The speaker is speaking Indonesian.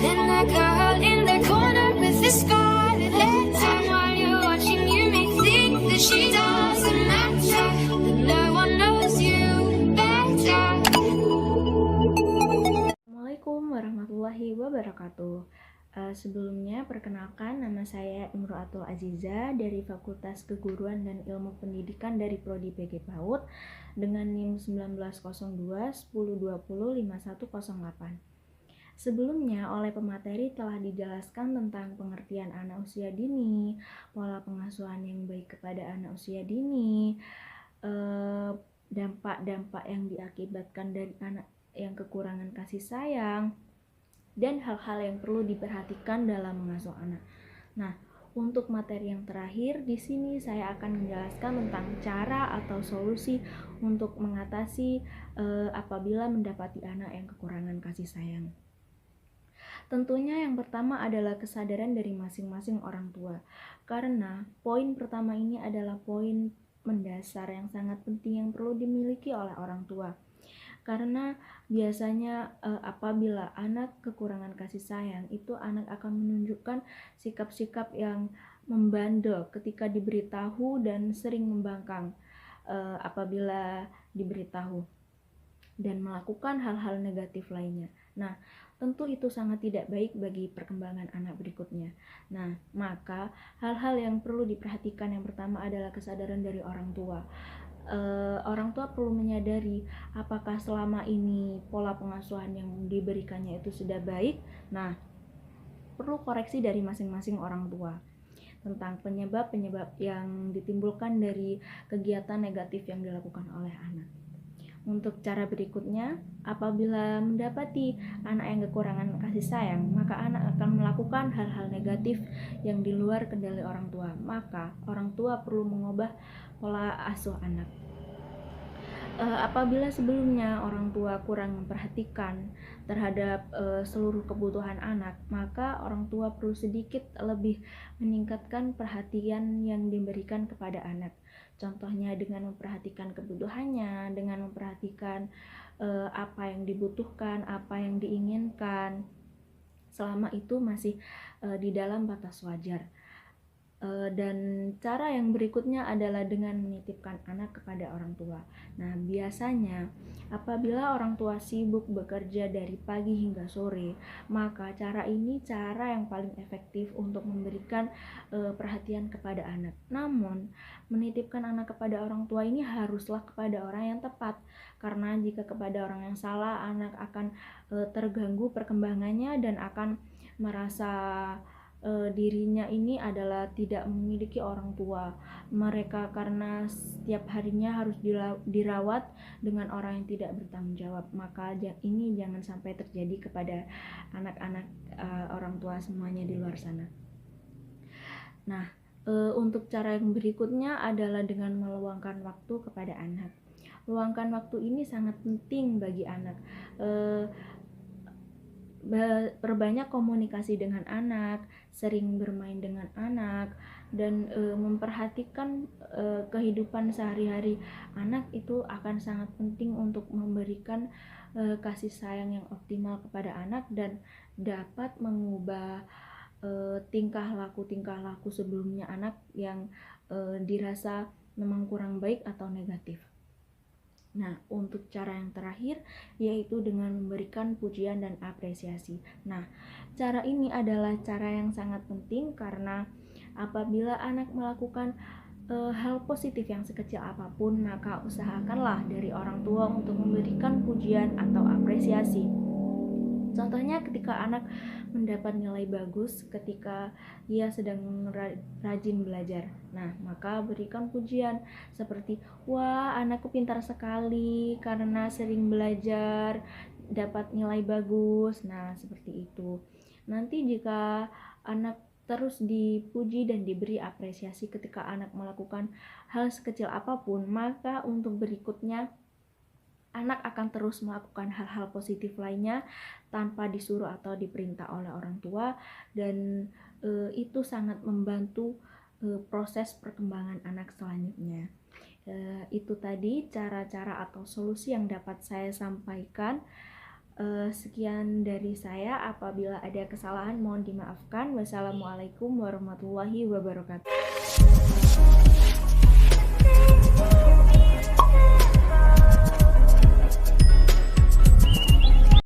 Then the girl in the corner with the scarlet letter. While you're watching, you may think that she doesn't matter, that no one knows you better. Assalamualaikum warahmatullahi wabarakatuh. Sebelumnya perkenalkan, nama saya Imro'atul Aziza dari Fakultas Keguruan dan Ilmu Pendidikan dari Prodi PG PAUD dengan NIM 1902 1020 5108. Sebelumnya oleh pemateri telah dijelaskan tentang pengertian anak usia dini, pola pengasuhan yang baik kepada anak usia dini, dampak-dampak yang diakibatkan dari anak yang kekurangan kasih sayang, dan hal-hal yang perlu diperhatikan dalam mengasuh anak. Nah, untuk materi yang terakhir di sini saya akan menjelaskan tentang cara atau solusi untuk mengatasi apabila mendapati anak yang kekurangan kasih sayang. Tentunya yang pertama adalah kesadaran dari masing-masing orang tua. Karena poin pertama ini adalah poin mendasar yang sangat penting yang perlu dimiliki oleh orang tua. Karena biasanya apabila anak kekurangan kasih sayang, itu anak akan menunjukkan sikap-sikap yang membandel ketika diberitahu dan sering membangkang apabila diberitahu dan melakukan hal-hal negatif lainnya. Nah, tentu itu sangat tidak baik bagi perkembangan anak berikutnya. Nah, maka hal-hal yang perlu diperhatikan yang pertama adalah kesadaran dari orang tua. Orang tua perlu menyadari apakah selama ini pola pengasuhan yang diberikannya itu sudah baik. Nah, perlu koreksi dari masing-masing orang tua tentang penyebab-penyebab yang ditimbulkan dari kegiatan negatif yang dilakukan oleh anak. Untuk cara berikutnya, apabila mendapati anak yang kekurangan kasih sayang, maka anak akan melakukan hal-hal negatif yang di luar kendali orang tua. Maka orang tua perlu mengubah pola asuh anak. Apabila sebelumnya orang tua kurang memperhatikan terhadap seluruh kebutuhan anak, maka orang tua perlu sedikit lebih meningkatkan perhatian yang diberikan kepada anak. Contohnya dengan memperhatikan kebutuhannya, dengan memperhatikan apa yang dibutuhkan, apa yang diinginkan, selama itu masih di dalam batas wajar. Dan cara yang berikutnya adalah dengan menitipkan anak kepada orang tua. Nah, biasanya apabila orang tua sibuk bekerja dari pagi hingga sore, maka cara ini cara yang paling efektif untuk memberikan perhatian kepada anak. Namun, menitipkan anak kepada orang tua ini haruslah kepada orang yang tepat, karena jika kepada orang yang salah, anak akan terganggu perkembangannya dan akan merasa dirinya ini adalah tidak memiliki orang tua mereka, karena setiap harinya harus dirawat dengan orang yang tidak bertanggung jawab. Maka ini jangan sampai terjadi kepada anak-anak orang tua semuanya di luar sana. Nah, untuk cara yang berikutnya adalah dengan meluangkan waktu kepada anak. Luangkan waktu ini sangat penting bagi anak. Perbanyak komunikasi dengan anak, sering bermain dengan anak, dan memperhatikan kehidupan sehari-hari anak itu akan sangat penting untuk memberikan kasih sayang yang optimal kepada anak dan dapat mengubah tingkah laku sebelumnya anak yang dirasa memang kurang baik atau negatif. Nah, untuk cara yang terakhir yaitu dengan memberikan pujian dan apresiasi. Nah, cara ini adalah cara yang sangat penting karena apabila anak melakukan hal positif yang sekecil apapun, maka usahakanlah dari orang tua untuk memberikan pujian atau apresiasi. Contohnya ketika anak mendapat nilai bagus ketika ia sedang rajin belajar. Nah, maka berikan pujian seperti, wah, anakku pintar sekali karena sering belajar, dapat nilai bagus. Nah, seperti itu. Nanti jika anak terus dipuji dan diberi apresiasi ketika anak melakukan hal sekecil apapun, maka untuk berikutnya anak akan terus melakukan hal-hal positif lainnya tanpa disuruh atau diperintah oleh orang tua, dan itu sangat membantu proses perkembangan anak selanjutnya. Itu tadi cara-cara atau solusi yang dapat saya sampaikan. Sekian dari saya. Apabila ada kesalahan mohon dimaafkan. Wassalamualaikum warahmatullahi wabarakatuh.